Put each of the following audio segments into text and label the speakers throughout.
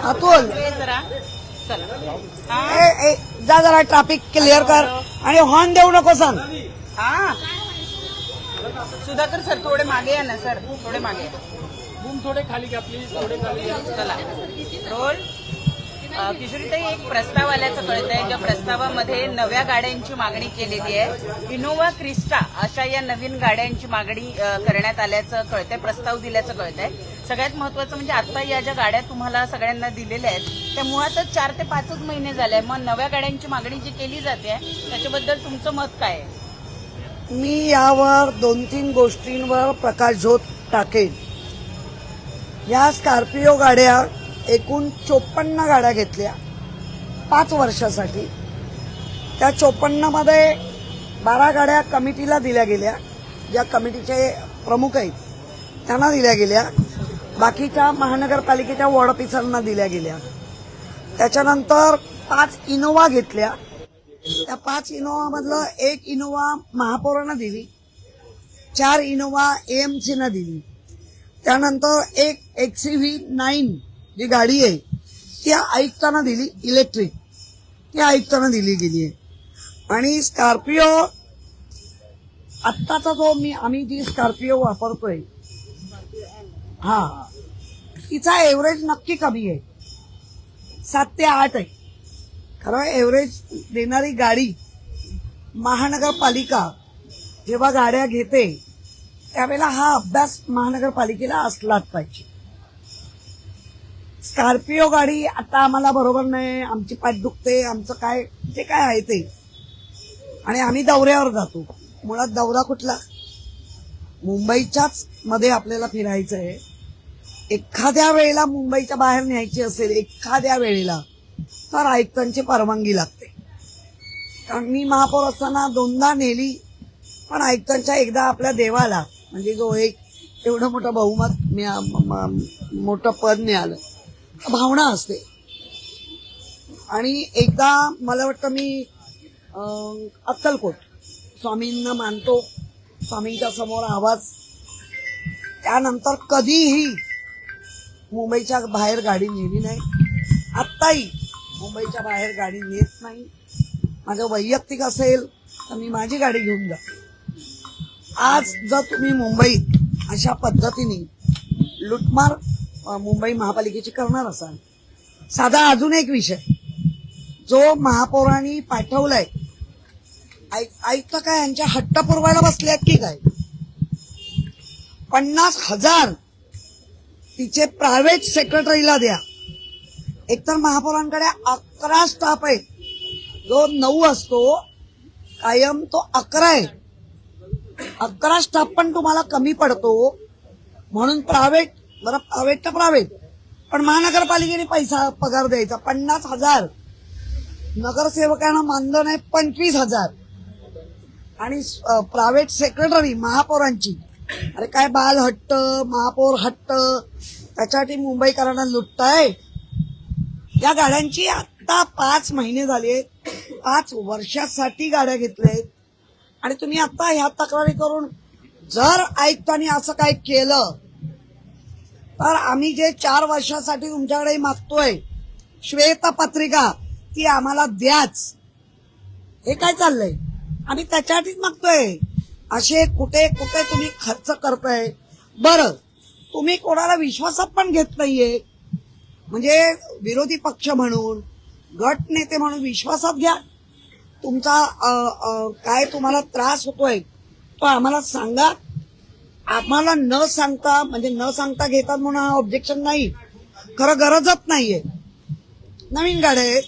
Speaker 1: अतुल जा जरा traffic clear कर आणि हॉर्न देऊ नको सांग.
Speaker 2: हा सुधाकर सर थोडे मागे या ना सर, थोडे मागे
Speaker 3: थोडे खाली घ्या प्लीज, थोडे खाली घ्या.
Speaker 2: चला रोल. किशोरीताई, एक प्रस्ताव आल्याचं कळतंय. ज्या प्रस्तावामध्ये नव्या गाड्यांची मागणी केलेली आहे. इनोव्हा क्रिस्टा अशा या नवीन गाड्यांची मागणी करण्यात आल्याचं कळतंय, प्रस्ताव दिल्याचं कळतंय. सगळ्यात महत्वाचं म्हणजे आता या ज्या गाड्या तुम्हाला सगळ्यांना दिलेल्या आहेत त्या मुळातच 4 ते 5 महिने झाले. मग नव्या गाड्यांची मागणी जी केली जाते त्याच्याबद्दल तुमचं मत काय आहे?
Speaker 1: मी यावर 2-3 गोष्टींवर प्रकाशझोत टाकेन. या स्कॉर्पिओ गाड्या एकूण 54 गाड्या घेतल्या 5 वर्षासाठी. त्या 54 मध्ये 12 गाड्या कमिटीला दिल्या गेल्या, ज्या कमिटीचे प्रमुख आहेत त्यांना दिल्या गेल्या. बाकीच्या महानगरपालिकेच्या वॉर्ड ऑफिसरांना दिल्या गेल्या. त्याच्यानंतर 5 इनोव्हा घेतल्या. त्या 5 इनोव्हा मधलं 1 इनोव्हा महापौरांना दिली, 4 इनोव्हा एएमसीना दिली. त्यानंतर एक XUV9 जी गाडी आहे ती आयुक्तांना दिली, इलेक्ट्रिक, ती आयुक्तांना दिली गेली आहे. आणि स्कॉर्पिओ आत्ताचा जो आम्ही जी स्कॉर्पिओ वापरतोय तिचा एव्हरेज नक्की कमी आहे, 7 ते 8 आहे. खरं एव्हरेज देणारी गाडी महानगरपालिका जेव्हा गाड्या घेते त्यावेळेला हा अभ्यास महानगरपालिकेला असलाच पाहिजे. स्कॉर्पिओ गाडी आता आम्हाला बरोबर नाही, आमची पाठ दुखते, आमचं काय जे काय आहे ते, आणि आम्ही दौऱ्यावर जातो. मुळात दौरा कुठला? मुंबईच्याच मध्ये आपल्याला फिरायचं आहे. एखाद्या वेळेला मुंबईच्या बाहेर न्यायची असेल एखाद्या वेळेला तर आयुक्तांची परवानगी लागते. कारण मी महापौर असताना 2दा नेली, पण आयुक्तांच्या एकदा आपल्या देवाला, म्हणजे जो एक एवढं मोठं बहुमत मोठं पद मिळालं, भावना असते. आणि एकदा मला वाटतं मी अक्कलकोट स्वामींना मानतो, स्वामींच्या समोर आवाज. त्यानंतर कधीही मुंबईच्या बाहेर गाडी नेली नाही, आत्ताही मुंबईच्या बाहेर गाडी नेत नाही. माझं वैयक्तिक असेल तर मी माझी गाडी घेऊन जातो. आज जर तुम्ही मुंबईत अशा पद्धतीने लुटमार मुंबई महापालिकेची करणार असाल, साधा अजून एक विषय जो महापौरांनी पाठवलाय, आयुक्त काय यांच्या हट्ट पुरवायला बसल्यात की काय? 50,000 तिचे प्रायव्हेट सेक्रेटरीला द्या. एकतर महापौरांकडे 11 स्टाफ आहे, जो 9 असतो कायम तो 11 आहे. 11 स्टाफ पण तुम्हाला कमी पडतो, म्हणून प्रायव्हेट, बरं प्रायव्हेट तर प्रायव्हेट, पण महानगरपालिकेने पैसा पगार द्यायचा 50,000. नगरसेवकांना मानधन आहे 25,000. आणि प्रायव्हेट सेक्रेटरी महापौरांची, अरे काय बाल हट्ट, महापौर हट्ट, त्याच्यासाठी मुंबईकरांना लुटताय. या गाड्यांची आता 5 महिने झाले, 5 वर्षासाठी गाड्या घेतल्यात. आणि तुम्ही आता ह्या तक्रारी करून जर आयुक्तांनी असं काय केलं तर आम्ही जे 4 वर्षासाठी तुमच्याकडे मागतोय श्वेतपत्रिका ती आम्हाला द्याच. हे काय चाललंय? आम्ही त्याच्यासाठीच मागतोय. असे कुठे कुठे तुम्ही खर्च करताय. बरं, तुम्ही कोणाला विश्वासात पण घेत नाहीये, म्हणजे विरोधी पक्ष म्हणून, गट नेते म्हणून विश्वासात घ्या. तुमचा काय तुम्हाला त्रास होतोय तो आम्हाला सांगा. आम्हाला न सांगता, म्हणजे न सांगता घेतात म्हणून हा ऑब्जेक्शन नाही, खरं गरजच नाहीये. नवीन गाड्या आहेत,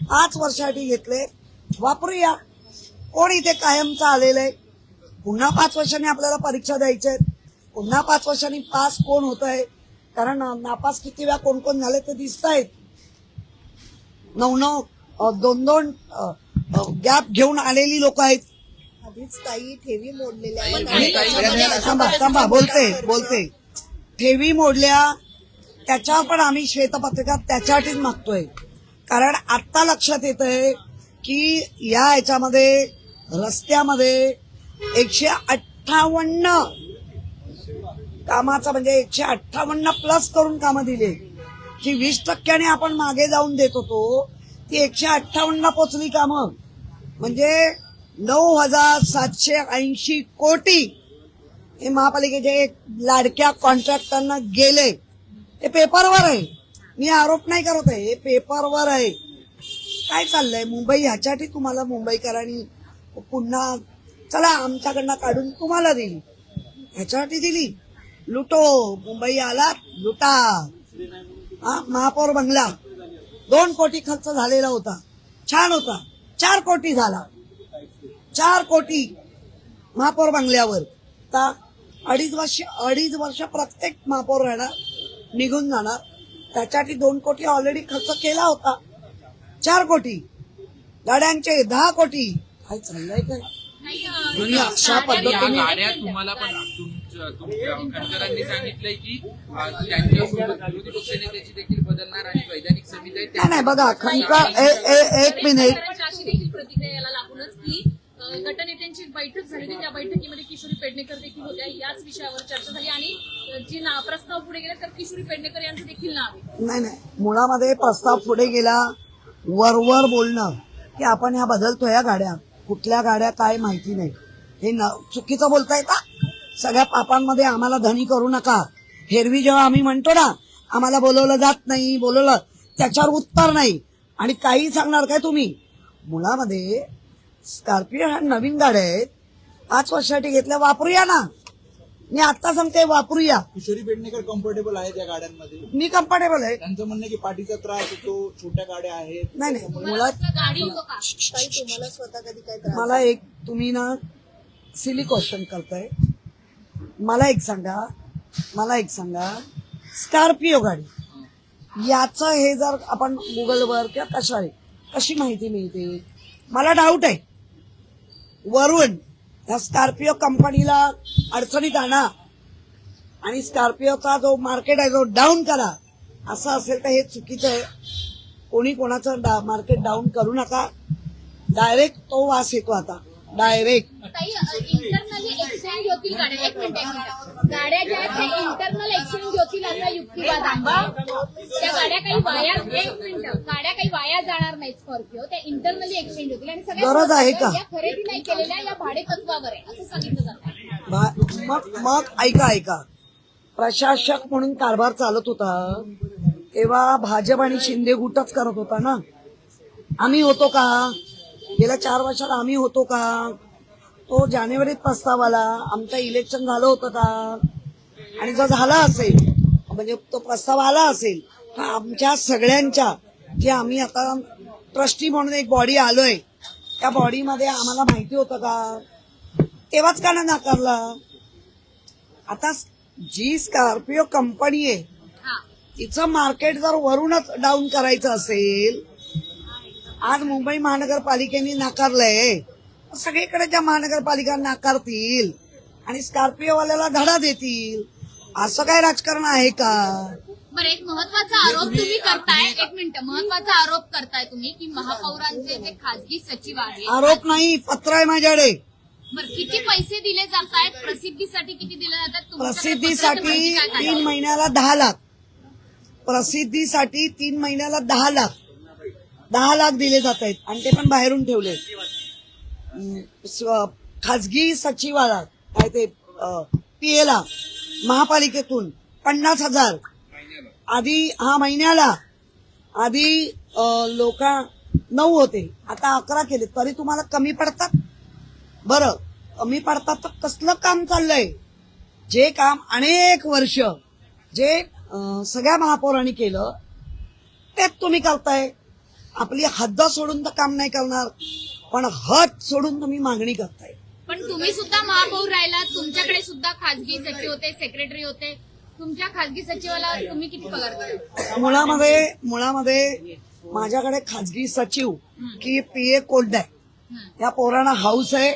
Speaker 1: 5 वर्षासाठी घेतले, वापरूया. कोण इथे कायमचं आलेलं आहे? पुन्हा 5 वर्षांनी आपल्याला परीक्षा द्यायच्या आहेत, पुन्हा 5 वर्षांनी पास कोण होत आहे? कारण नापास किती वेळा कोण कोण झाले ते दिसत आहेत. 9 2 गॅप घेऊन आलेली लोक आहेत.
Speaker 4: आधीच काही ठेवी मोडलेल्या,
Speaker 1: थांबा बोलते ठेवी मोडल्या, त्याच्यावर पण आम्ही श्वेतपत्रिका त्याच्यासाठीच मागतोय. कारण आता लक्षात येतंय की या ह्याच्यामध्ये रस्त्यामध्ये 158 कामाचा म्हणजे 158 प्लस करून कामं दिले. जी 20% आपण मागे जाऊन देत होतो ती 158 पोचली कामं. म्हणजे 9,780 कोटी हे महापालिकेचे लाडक्या कॉन्ट्रॅक्टरना गेले. हे पेपरवर आहे, मी आरोप नाही करत आहे, हे पेपरवर आहे. काय चाललंय मुंबई ह्याच्यासाठी तुम्हाला मुंबईकरांनी पुन्हा चला आमच्याकडनं काढून तुम्हाला दिली, ह्याच्यासाठी दिली. लुटो, मुंबई आलात लुटा. हा महापौर बंगला 2 कोटी खर्च झालेला होता, छान होता. 4 कोटी झाला, 4 कोटी महापौर बंगल्यावर. आता 2.5 वर्ष प्रत्येक महापौर राहणार, निघून जाणार. त्याच्यासाठी 2 कोटी ऑलरेडी खर्च केला होता. 4 कोटी गाड्यांचे 10 कोटी. काय चाललंय काय दुनिया अशा
Speaker 5: या
Speaker 1: पद्धतीने.
Speaker 5: गाड्या तुम्हाला पण तुमच्या खंडकरांनी सांगितलंय की त्यांच्यासोबत विरोधी पक्षनेत्याची देखील बदलणार आणि वैधानिक समिती आहे
Speaker 1: नाही नाही बघा खंडकर एक मिनिट.
Speaker 6: अशी देखील प्रतिक्रिया याला लागूनच की गटनेत्यांची बैठक झाली होती, त्या बैठकीमध्ये किशोरी पेडणेकर देखील होत्या. याच विषयावर चर्चा झाली आणि जी प्रस्ताव पुढे गेला तर किशोरी पेडणेकर यांचं देखील नाव आहे.
Speaker 1: नाही नाही मुळामध्ये प्रस्ताव पुढे गेला, वरवर बोलणं की आपण ह्या बदलतो या गाड्या, कुठल्या गाड्या काय माहिती नाही, हे चुकीचं बोलता येतं. सगळ्या पापांमध्ये आम्हाला धनी करू नका. हेरवी जेव्हा आम्ही म्हणतो ना आम्हाला बोलवलं जात नाही, बोलवलं त्याच्यावर उत्तर नाही आणि काही सांगणार काय तुम्ही. मुळामध्ये स्कॉर्पिओ ह्या नवीन गाड्या आहेत, 5 वर्षासाठी घेतल्या, वापरूया ना. मी आता सांगते वापरूया.
Speaker 7: किशोरी पेडणेकर कम्फर्टेबल आहेत या गाड्यांमध्ये.
Speaker 1: मी कम्फर्टेबल आहे.
Speaker 7: त्यांचं म्हणणं आहे की पाठीचा त्रास होतो, छोट्या गाड्या आहेत.
Speaker 1: नाही नाही मुळात
Speaker 6: गाडी का
Speaker 4: ताई तुम्हाला स्वतः कधी काय त्रास
Speaker 1: मला एक तुम्ही ना सिली क्वेश्चन करताय. मला एक सांगा स्कॉर्पिओ गाडी याचं हे जर आपण गुगलवर किंवा कशी माहिती मिळते. मला डाऊट आहे वरून या स्कॉर्पिओ कंपनीला अडचणीत आणा आणि स्कॉर्पिओचा जो मार्केट आहे जो डाऊन करा, असं असेल तर हे चुकीचं आहे. कोणी कोणाचं मार्केट डाऊन करू नका. डायरेक्ट तो वास येतो आता डायरेक्ट.
Speaker 6: इंटरनली एक्सचेंज होतील गाड्या. एक मिनिट गाड्या ज्या आहेत त्या इंटरनल एक्सचेंज होतील असा युक्तिवाद आहे. त्या गाड्या काही वाया गाड्या काही वाया जाणार नाहीत स्कॉर्पिओ, त्या इंटरनली एक्सचेंज होतील आणि
Speaker 1: गरज आहे का?
Speaker 6: या खरेदी नाही केलेल्या या भाडे तत्वावर आहे असं सांगितलं जातं.
Speaker 1: मग ऐका प्रशासक म्हणून कारभार चालत होता तेव्हा भाजप आणि शिंदे गुटच करत होता ना. आम्ही होतो का गेल्या 4 वर्षात? आम्ही होतो का? तो जानेवारीत प्रस्ताव आला, आमचं इलेक्शन झालं होतं का? आणि जर झाला असेल म्हणजे तो प्रस्ताव आला असेल तर आमच्या सगळ्यांच्या जे आम्ही आता ट्रस्टी म्हणून एक बॉडी आलोय त्या बॉडीमध्ये आम्हाला माहिती होतं का? तेव्हाच का नाही नाकारला? आता जी स्कॉर्पिओ कंपनी आहे तिचं मार्केट जर वरूनच डाऊन करायचं असेल, आज मुंबई महानगरपालिकेने नाकारलंय, सगळीकडे ज्या महानगरपालिका नाकारतील आणि स्कॉर्पिओवाल्याला धडा देतील, असं काय राजकारण आहे का?
Speaker 6: बरं, एक महत्वाचा आरोप तुम्ही करताय. एक मिनिट, महत्वाचा आरोप करताय तुम्ही की महापौरांचे जे खासगी सचिव आहेत.
Speaker 1: आरोप नाही, पत्र आहे माझ्याकडे.
Speaker 6: बरं, किती पैसे दिले जात आहेत? प्रसिद्धीसाठी किती दिले जातात?
Speaker 1: प्रसिद्धीसाठी 3 महिन्याला 10 लाख. प्रसिद्धीसाठी 3 महिन्याला 10 लाख 10 लाख दिले जात आहेत आणि ते पण बाहेरून ठेवले. खाजगी सचिवाला काय ते पीएला महापालिकेतून 50,000 आधी महिन्याला. आधी लोक 9 होते, आता 11 केले. तरी तुम्हाला कमी पडतात? बरं, कमी पडतात तर कसलं काम चाललंय? जे काम अनेक वर्ष जे सगळ्या महापौरांनी केलं तेच तुम्ही करताय. आपली हद्द सोडून तर काम नाही करणार, पण हद सोडून तुम्ही मागणी करताय.
Speaker 6: पण तुम्ही सुद्धा महापौर राहिला, तुमच्याकडे सुद्धा खासगी सचिव होते, सेक्रेटरी होते. तुमच्या खासगी सचिवाला तुम्ही किती पगार दिला?
Speaker 1: मुळामध्ये माझ्याकडे खाजगी सचिव की पीए कोल्ड आहे. या पोरांना हाऊस आहे.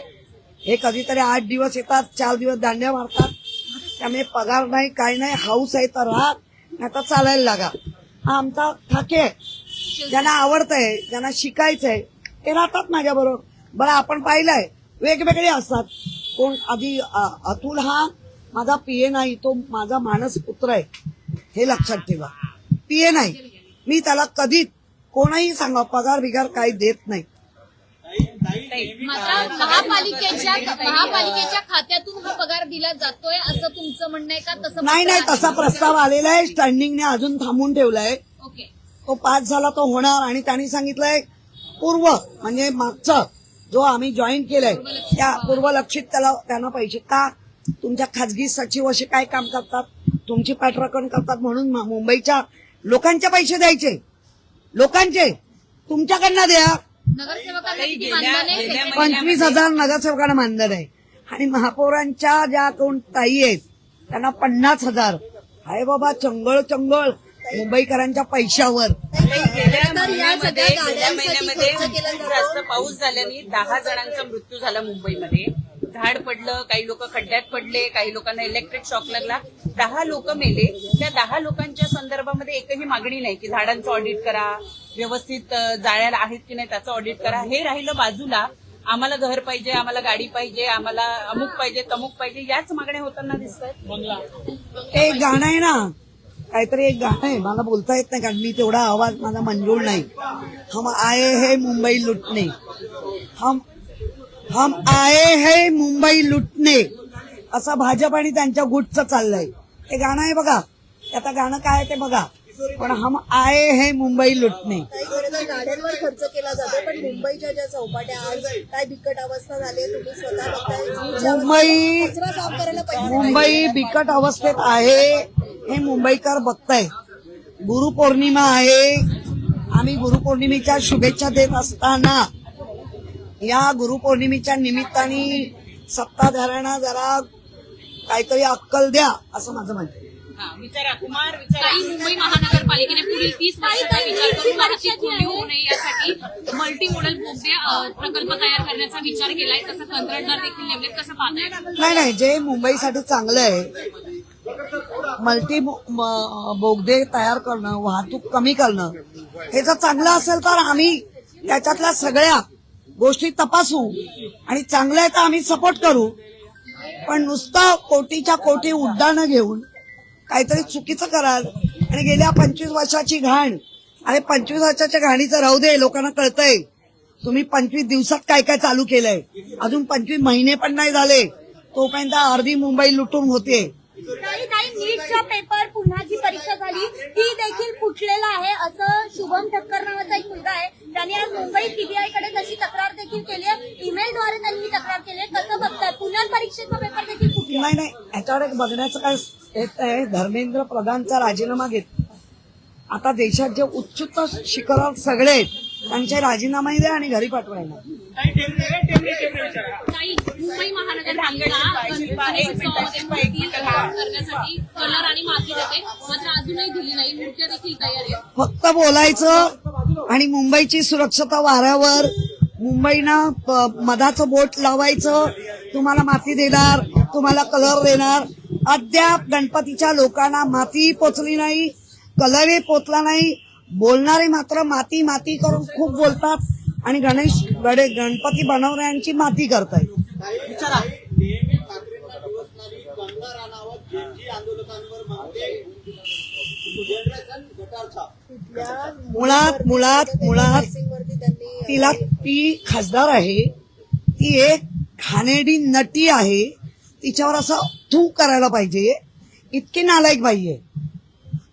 Speaker 1: हे कधीतरी 8 दिवस येतात, 4 दिवस दांड्या मारतात. त्यामुळे पगार नाही, काही नाही. हाऊस आहे तर राहा, नाही तर चालायला लागा. हा आमचा ठाके आहे. ज्यांना आवडतंय, ज्यांना शिकायचंय ते राहतात माझ्या बरोबर. बरं, आपण पाहिलंय वेगवेगळे असतात. कोण आधी अतुल हा माझा पीए नाही, तो माझा मानस पुत्र आहे, हे लक्षात ठेवा. पीए नाही, मी त्याला कधी कोणाही सांगा पगार बिगार काही देत नाही.
Speaker 6: मात्र महापालिकेच्या खात्यातून हा पगार दिला जातोय असं तुमचं म्हणणं आहे का? तसं
Speaker 1: नाही नाही, तसा प्रस्ताव आलेला आहे, स्टँडिंगने अजून थांबून ठेवलाय.
Speaker 6: ओके.
Speaker 1: तो पास झाला तो होणार. आणि त्यांनी सांगितलंय पूर्व म्हणजे मागचा जो आम्ही जॉईन केलाय त्या पूर्वलक्षित त्यांना पैसे का. तुमच्या खाजगी सचिव असे काय काम करतात, तुमची पाठराखण करतात म्हणून मुंबईच्या लोकांचे पैसे द्यायचे, लोकांचे तुमच्याकडनं द्या.
Speaker 6: नगरसेवकांना किती मानधन आहे?
Speaker 1: 25,000 नगरसेवकांना मानधन आहे. आणि महापौरांच्या ज्या कोण ताई आहेत त्यांना 50,000 आहे. बाबा चंगळ चंगळ मुंबईकरांच्या पैशावर.
Speaker 2: गेल्या महिन्यामध्ये खूप जास्त पाऊस झाल्याने 10 जणांचा मृत्यू झाला मुंबईमध्ये. झाड पडलं, काही लोक खड्ड्यात पडले, काही लोकांना इलेक्ट्रिक शॉक लागला, 10 लोक मेले. त्या 10 लोकांच्या संदर्भामध्ये एकही मागणी नाही की झाडांचं ऑडिट करा, व्यवस्थित जाळ्याला आहेत की नाही त्याचं ऑडिट करा. हे राहिलं बाजूला. आम्हाला घर पाहिजे, आम्हाला गाडी पाहिजे, आम्हाला अमुक पाहिजे, तमुक पाहिजे, याच मागण्या होताना दिसत आहेत.
Speaker 1: एक गाणं आहे ना, काहीतरी एक गाणं आहे, मला बोलता येत नाही कारण मी तेवढा आवाज माझा मंजूर नाही. हम आए है मुंबई लुटणे, हम आए है मुंबई लुटणे, असं भाजप आणि त्यांच्या गुटचं चाललंय. ते गाणं आहे बघा, आता गाणं काय ते बघा. पण हम आए है मुंबई लुटणे.
Speaker 4: काही खरं तर गाड्यांवर खर्च केला जातो, पण मुंबईच्या ज्या चौपाट्या आज काय बिकट अवस्था झाली आहे, तुम्ही स्वतः बघताय. कचरा साफ करायला पैसे
Speaker 1: मुंबई बिकट अवस्थेत आहे हे मुंबईकर बघताय. गुरुपौर्णिमा आहे, आम्ही गुरुपौर्णिमेच्या शुभेच्छा देत असताना या गुरुपौर्णिमेच्या निमित्ताने सत्ताधाऱ्यांना जरा काहीतरी अक्कल द्या असं माझं म्हणणं आहे.
Speaker 2: विचारा कुमार, विचारा.
Speaker 6: काही मुंबई महानगरपालिकेने पुढील 30 वर्षाचा विचार करून वाहतूक कोंडी होऊ नये यासाठी मल्टी मॉडेल बोगदे प्रकल्प तयार करण्याचा विचार केलाय. तसं कंत्राटदार देखील नेमलेत, कसं पाहताय?
Speaker 1: नाही, जे मुंबईसाठी चांगलं आहे मल्टी बोगदे तयार करणं, वाहतूक कमी करणं, हे जर चांगलं असेल तर आम्ही त्याच्यातल्या सगळ्या गोष्टी तपासू आणि चांगलं आहे तर आम्ही सपोर्ट करू. पण नुसतं कोटीच्या कोटी उड्डाणं घेऊन काहीतरी चुकीचं कराल. आणि गेल्या 25 वर्षाची घाण, अरे 25 वर्षाच्या घाणीचं राहू दे, लोकांना कळतंय. तुम्ही 25 दिवसात काय काय चालू केलंय, अजून 25 महिने पण नाही झाले तोपर्यंत अर्धी मुंबई लुटून होते.
Speaker 6: काही नीटचा पेपर पुन्हा जी परीक्षा झाली ती देखील फुटलेला आहे असं शुभम ठक्कर नावाचा एक मुलगा आहे, त्याने आज मुंबई सीबीआयकडे तशी तक्रार देखील केली आहे. ईमेलद्वारे त्यांनी तक्रार केली आहे. कसं बघताय? पुनर्परीक्षेचा पेपर देखील फुटला.
Speaker 1: नाही, याच्यावर एक बघण्याचं काय येत आहे. धर्मेंद्र प्रधानचा राजीनामा घेत आता देशात जे उच्च शिखरावर सगळे आहेत त्यांचे राजीनामा द्या आणि घरी पाठवायला.
Speaker 6: काही मुंबई महानगरपालिका गणपती करण्यासाठी कलर आणि माती देते, मात्र अजूनही दिली नाही. मूर्त्या देखील तयार आहेत.
Speaker 1: फक्त बोलायचं आणि मुंबईची सुरक्षता वाऱ्यावर, मुंबईनं मधाचं बोट लावायचं, तुम्हाला माती देणार, तुम्हाला कलर देणार. अद्याप गणपतीच्या लोकांना माती पोचली नाही, कलरही पोचला नाही. बोलणारे मात्र माती माती करून खूप बोलतात आणि गणपती बनवणाऱ्यांची माती करतायत. मुळात तिला ती खासदार आहे, ती एक घाणेरडी नटी आहे, तिच्यावर असं थू करायला पाहिजे. इतकी नालायक बाई आहे.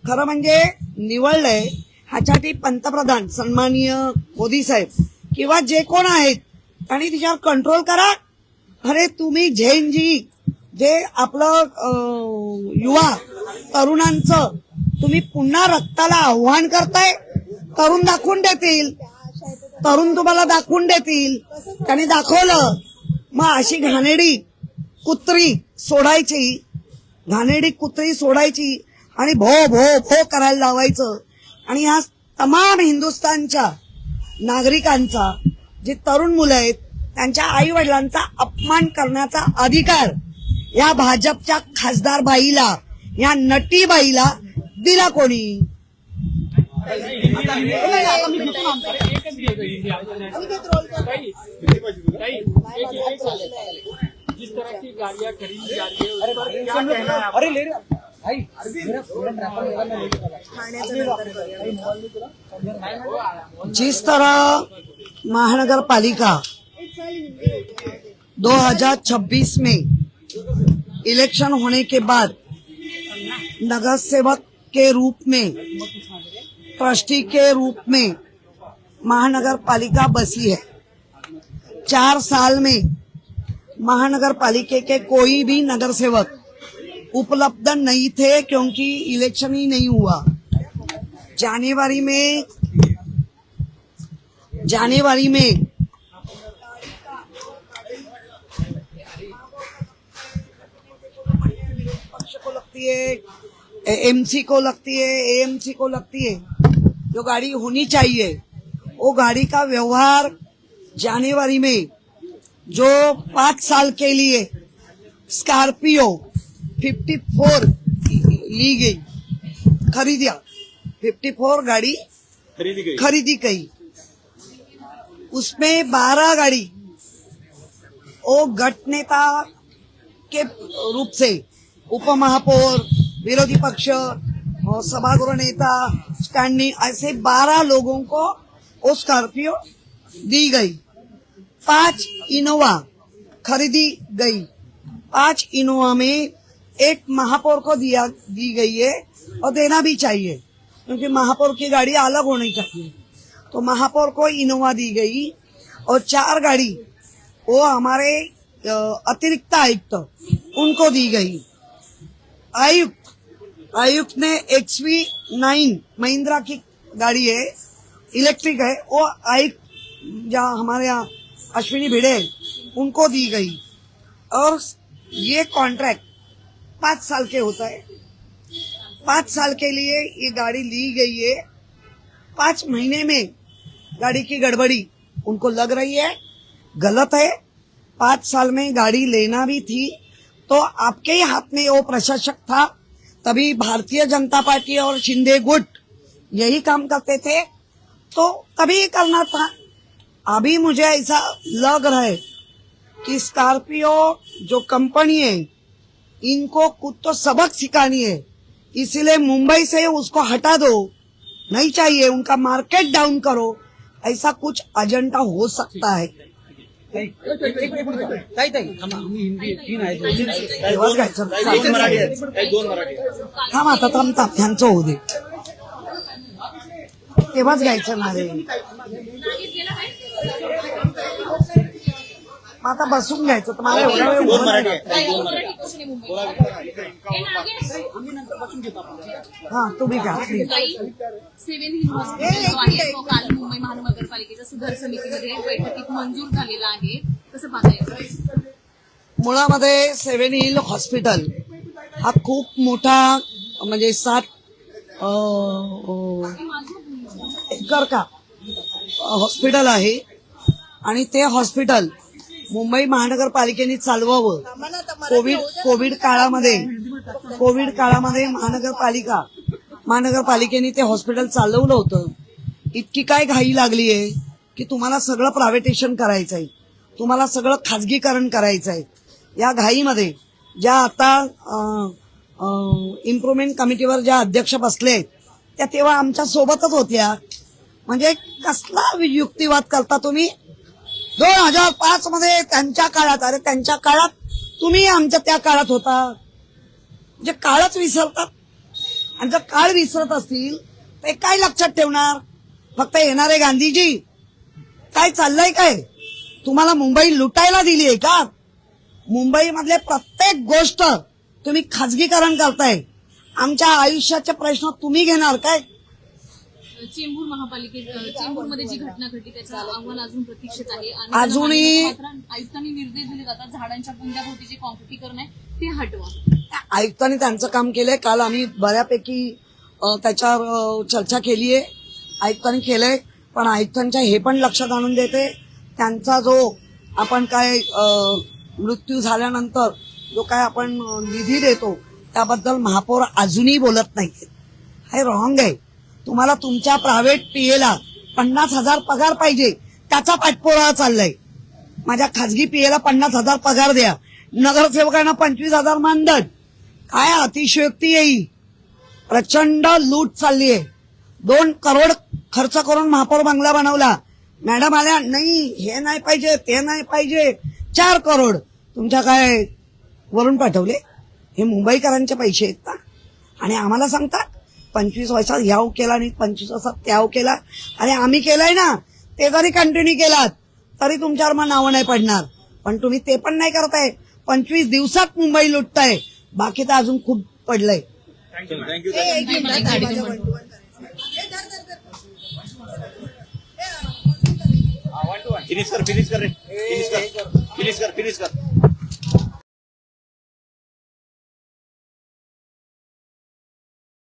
Speaker 1: खरं म्हणजे निवडलंय ह्याच्यासाठी पंतप्रधान सन्माननीय मोदी साहेब किंवा जे कोण आहेत त्यांनी तिच्यावर कंट्रोल करा. अरे तुम्ही झेनजी जे आपलं युवा तरुणांचं तुम्ही पुन्हा रक्ताला आव्हान करताय. तरुण दाखवून देतील, तरुण तुम्हाला दाखवून देतील. त्यांनी दाखवलं. मग अशी घाणेरडी कुत्री सोडायची, घाणेरडी कुत्री सोडायची आणि भो भो भो करायला लावायचं. आणि ह्या तमाम हिंदुस्थानच्या नागरिकांचा, जे तरुण मुलं आहेत त्यांच्या आई वडिलांचा अपमान करण्याचा अधिकार या भाजपच्या खासदार बाईला, या नटी बाईला दिला कोणी?
Speaker 3: जिस तरह की गाड़ियां खरीदी जा रही है उस पर क्या कहना है आपका?
Speaker 4: ठाण्याचं नंतर करूया.
Speaker 1: जिस तरह महानगर पालिका 2026 में इलेक्शन होने के बाद नगर सेवक के रूप में, ट्रस्टी के रूप में महानगर पालिका बसी है. 4 साल में महानगर पालिका के कोई भी नगर सेवक उपलब्ध नहीं थे क्योंकि इलेक्शन ही नहीं हुआ. जनवरी में पक्ष को लगती है, एमसी को लगती है, एएमसी को लगती है. जो गाड़ी होनी चाहिए वो गाड़ी का व्यवहार जनवरी में जो 5 साल के लिए स्कॉर्पियो 54 ली गई, खरीदा 54 गाड़ी खरीदी गई. उसमें 12 गाड़ी वो गट नेता के रूप से उपमहापौर, विरोधी पक्ष, सभागृह नेता, स्टैंडिंग, ऐसे 12 लोगों को वो स्कॉर्पियो दी गई. 5 इनोवा खरीदी गई. 5 इनोवा में एक महापौर को दी गई है और देना भी चाहिए क्योंकि महापौर की गाड़ी अलग होनी चाहिए. तो महापौर को इनोवा दी गई और 4 गाड़ी वो हमारे अतिरिक्त आयुक्त उनको दी गई. आयुक्त ने XV9 महिंद्रा की गाड़ी है, इलेक्ट्रिक है, वो आयुक्त जहाँ हमारे यहाँ अश्विनी भिड़े उनको दी गई. और ये कॉन्ट्रैक्ट 5 साल के होता है. 5 साल के लिए ये गाड़ी ली गई है. 5 महीने में गाड़ी की गड़बड़ी उनको लग रही है, गलत है. 5 साल में गाड़ी लेना भी थी तो आपके ही हाथ में वो प्रशासक था. तभी भारतीय जनता पार्टी और शिंदे गुट यही काम करते थे तो तभी करना था. अभी मुझे ऐसा लग रहा है कि स्कॉर्पियो जो कंपनी है इनको खुद तो सबक सिखानी है, इसलिए मुंबई से उसको हटा दो, नहीं चाहिए, उनका मार्केट डाउन करो. ऐसा कुछ एजेंडा हो सकता है. थांब ह्यांचं होऊ दे, तेव्हाच घ्यायचं ना रे. आता बसून घ्यायचं तर मला एवढा वेळ उभं नाही. हा तुम्ही घ्या.
Speaker 6: सेव्हन हिल हॉस्पिटल जो आहे तो काल मुंबई महानगरपालिकेच्या सुधार समितीमध्ये बैठकीत मंजूर झालेला आहे. कसं पाहता येईल?
Speaker 1: मुळामध्ये 7 हिल हॉस्पिटल हा खूप मोठा म्हणजे 7 एकर का हॉस्पिटल आहे आणि ते हॉस्पिटल मुंबई महानगरपालिकेने चालवावं. कोविड काळामध्ये महानगरपालिकेने ते हॉस्पिटल चालवलं होतं. इतकी काय घाई लागली आहे की तुम्हाला सगळं प्रायव्हेटेशन करायचंय, तुम्हाला सगळं खाजगीकरण करायचंय. या घाईमध्ये ज्या आता इम्प्रुव्हमेंट कमिटीवर ज्या अध्यक्ष बसले त्या तेव्हा आमच्या सोबतच होत्या. म्हणजे कसला युक्तिवाद करता तुम्ही? 2005 मध्ये त्यांच्या काळात, अरे त्यांच्या काळात तुम्ही आमच्या त्या काळात होता. जे काळच विसरतात आणि जर काळ विसरत असतील तर काय लक्षात ठेवणार? फक्त येणारे गांधीजी काय चाललंय काय? तुम्हाला मुंबई लुटायला दिली आहे का? मुंबई मधले प्रत्येक गोष्ट तुम्ही खाजगीकरण करताय. आमच्या आयुष्याचे प्रश्न तुम्ही घेणार काय?
Speaker 6: चेंबूर चेंबूरमध्ये जी घटना घडली त्याचा अहवाल अजून प्रतीक्षेत आहे.
Speaker 1: अजूनही
Speaker 6: आयुक्तांनी निर्देश दिले जातात झाडांच्या बुंद्याभोवती जे कॉन्क्रिटीकरण आहे ते हटवा.
Speaker 1: आयुक्तांनी त्यांचं काम केलंय. काल आम्ही बऱ्यापैकी त्याच्यावर चर्चा केली आहे. आयुक्तांनी केलंय, पण आयुक्तांच्या हे पण लक्षात आणून देते त्यांचा जो आपण काय मृत्यू झाल्यानंतर जो काय आपण निधी देतो त्याबद्दल महापौर अजूनही बोलत नाहीत. हे रॉंग आहे. तुम्हाला तुमच्या प्रायव्हेट पीएला 50,000 पगार पाहिजे, त्याचा पाठपुरावा चाललाय. माझ्या खाजगी पीएला 50,000 पगार द्या, नगरसेवकांना 25,000 मानधन. काय अतिशयोक्ती येईल. प्रचंड लूट चालली आहे. 2 करोड खर्च करून महापौर बंगला बनवला. मॅडम आल्या, नाही हे नाही पाहिजे, ते नाही पाहिजे. 4 करोड तुमच्या काय वरून पाठवले. हे मुंबईकरांचे पैसे आहेत ना. आणि आम्हाला सांगतात 25 वर्षात ह्याव केला नाही, 25 वर्षात त्याव केला. आणि आम्ही केलंय ना, ते जरी कंटिन्यू केलात तरी तुमच्यावर मग नावं नाही पडणार. पण तुम्ही ते पण नाही करताय. 25 दिवसात मुंबई लुटताय. बाकी तर अजून खूप पडलंय.
Speaker 7: थँक्यू.
Speaker 4: एक मिनिट, माझं one to one करायचं.
Speaker 7: फिनिश कर रे. फिनिश कर.